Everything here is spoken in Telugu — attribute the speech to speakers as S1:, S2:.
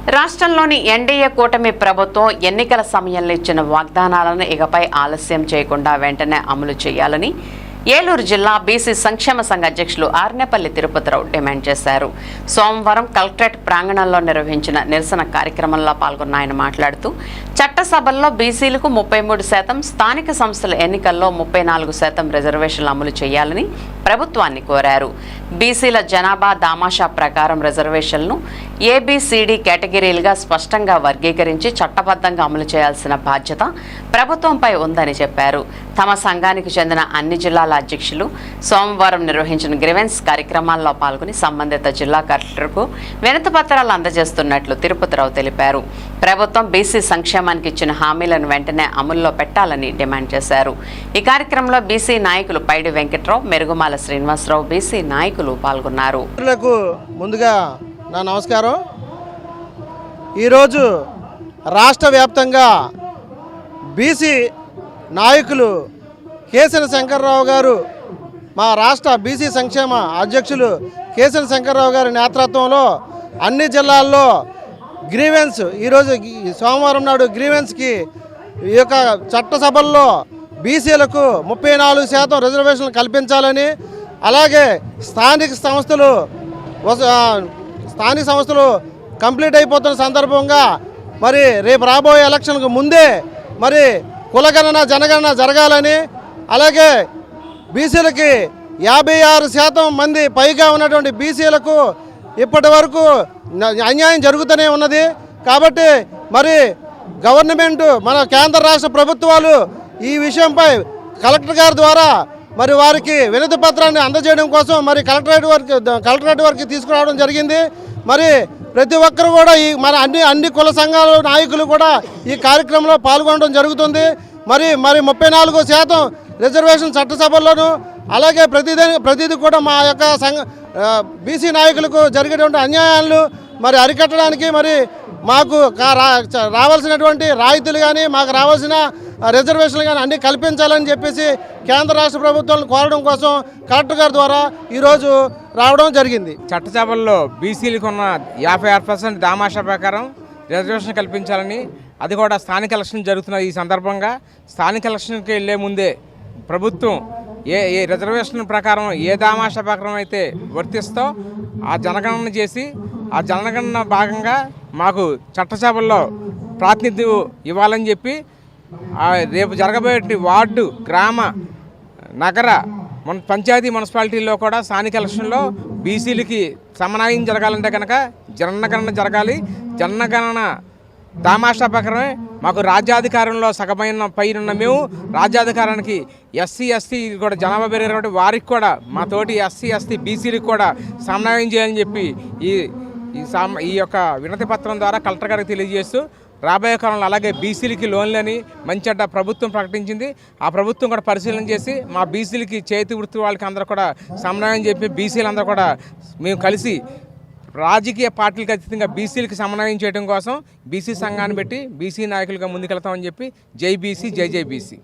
S1: రాష్ట్రంలోని ఎన్డీఏ కూటమి ప్రభుత్వం ఎన్నికల సమయంలో ఇచ్చిన వాగ్దానాలను ఇకపై ఆలస్యం చేయకుండా వెంటనే అమలు చేయాలని ఏలూరు జిల్లా బీసీ సంక్షేమ సంఘ అధ్యక్షులు ఆర్నేపల్లి తిరుపతిరావు డిమాండ్ చేశారు. సోమవారం కలెక్టరేట్ ప్రాంగణంలో నిర్వహించిన నిరసన కార్యక్రమంలో పాల్గొన్న ఆయన మాట్లాడుతూ చట్టసభల్లో బీసీలకు 33%, స్థానిక సంస్థల ఎన్నికల్లో 34% రిజర్వేషన్లు అమలు చేయాలని ప్రభుత్వాన్ని కోరారు. బీసీల జనాభా దామాషా ప్రకారం రిజర్వేషన్లను ఏబిసిడి కేటగిరీలుగా స్పష్టంగా వర్గీకరించి చట్టబద్ధంగా అమలు చేయాల్సిన బాధ్యత ప్రభుత్వంపై ఉందని చెప్పారు. తమ సంఘానికి చెందిన అన్ని జిల్లాల అధ్యక్షులు సోమవారం నిర్వహించిన గ్రీవెన్స్ కార్యక్రమాల్లో పాల్గొని సంబంధిత జిల్లా కలెక్టర్కు వినతి పత్రాలు అందజేస్తున్నట్లు తిరుపతిరావు తెలిపారు. ప్రభుత్వం బీసీ సంక్షేమానికి ఇచ్చిన హామీలను వెంటనే అమల్లో పెట్టాలని డిమాండ్ చేశారు. ఈ కార్యక్రమంలో బీసీ నాయకులు పైడి వెంకట్రావు, మెరుగుమాల శ్రీనివాసరావు, బీసీ నాయకులు పాల్గొన్నారు.
S2: ముందుగా నా నమస్కారం. ఈరోజు రాష్ట్ర వ్యాప్తంగా బీసీ నాయకులు కేసన శంకర్రావు గారు, మా రాష్ట్ర బీసీ సంక్షేమ అధ్యక్షులు కేసన శంకర్రావు గారి నేతృత్వంలో అన్ని జిల్లాల్లో గ్రీవెన్స్ ఈరోజు సోమవారం నాడు గ్రీవెన్స్కి ఈ యొక్క చట్టసభల్లో బీసీలకు 34% రిజర్వేషన్లు కల్పించాలని, అలాగే స్థానిక సంస్థలు కంప్లీట్ అయిపోతున్న సందర్భంగా మరి రేపు రాబోయే ఎలక్షన్కు ముందే మరి కులగణన జనగణన జరగాలని, అలాగే బీసీలకి 56% మంది పైగా ఉన్నటువంటి బీసీలకు ఇప్పటి వరకు అన్యాయం జరుగుతూనే ఉన్నది. కాబట్టి మరి గవర్నమెంట్ మన కేంద్ర రాష్ట్ర ప్రభుత్వాలు ఈ విషయంపై కలెక్టర్ గారి ద్వారా మరి వారికి వినతి పత్రాన్ని అందజేయడం కోసం మరి కలెక్టరేట్ వరకు తీసుకురావడం జరిగింది. మరి ప్రతి ఒక్కరు కూడా ఈ మన అన్ని కుల సంఘాల నాయకులు కూడా ఈ కార్యక్రమంలో పాల్గొనడం జరుగుతుంది. మరి 34% రిజర్వేషన్ చట్టసభల్లోనూ, అలాగే ప్రతిదీ కూడా మా యొక్క బీసీ నాయకులకు జరిగేటువంటి అన్యాయాలు మరి అరికట్టడానికి మరి మాకు రావాల్సినటువంటి రాయితీలు కానీ, మాకు రావాల్సిన రిజర్వేషన్లు కానీ అన్నీ కల్పించాలని చెప్పేసి కేంద్ర రాష్ట్ర ప్రభుత్వాలను కోరడం కోసం కలెక్టర్ గారి ద్వారా ఈరోజు రావడం జరిగింది.
S3: చట్టసభల్లో బీసీలకు ఉన్న 56% దామాషా ప్రకారం రిజర్వేషన్ కల్పించాలని, అది కూడా స్థానిక ఎలక్షన్ జరుగుతున్న ఈ సందర్భంగా స్థానిక ఎలక్షన్కి వెళ్లే ముందే ప్రభుత్వం ఏ రిజర్వేషన్ ప్రకారం ఏ దామాషా ప్రకారం అయితే వర్తిస్తో ఆ జనగణన చేసి ఆ జనగణన భాగంగా మాకు చట్టసభల్లో ప్రాతినిధ్యం ఇవ్వాలని చెప్పి రేపు జరగబోయే వార్డు, గ్రామ, నగర, పంచాయతీ, మున్సిపాలిటీల్లో కూడా స్థానిక ఎలక్షన్లో బీసీలకి సమన్వయం జరగాలంటే కనుక జనగణన జరగాలి. జనగణన దామాషా ప్రకారమే మాకు రాజ్యాధికారంలో సగమైన పైన మేము రాజ్యాధికారానికి ఎస్సీ కూడా జనాభా పెరిగినటువంటి వారికి కూడా మా తోటి ఎస్సీ బీసీలకు కూడా సమన్వయం చేయాలని చెప్పి ఈ యొక్క వినతి పత్రం ద్వారా కలెక్టర్ గారికి తెలియజేస్తూ రాబోయే కాలంలో అలాగే బీసీలకి లోన్లని మంచి ప్రభుత్వం ప్రకటించింది. ఆ ప్రభుత్వం కూడా పరిశీలన చేసి మా బీసీలకి చేతి వృత్తి వాళ్ళకి అందరూ కూడా సమన్వయం చెప్పి బీసీలందరూ కూడా మేము కలిసి రాజకీయ పార్టీలకు అతీతంగా బీసీలకి సమన్వయం చేయడం కోసం బీసీ సంఘాన్ని పెట్టి బీసీ నాయకులుగా ముందుకెళ్తామని చెప్పి జై బీసీ, జై బీసీ.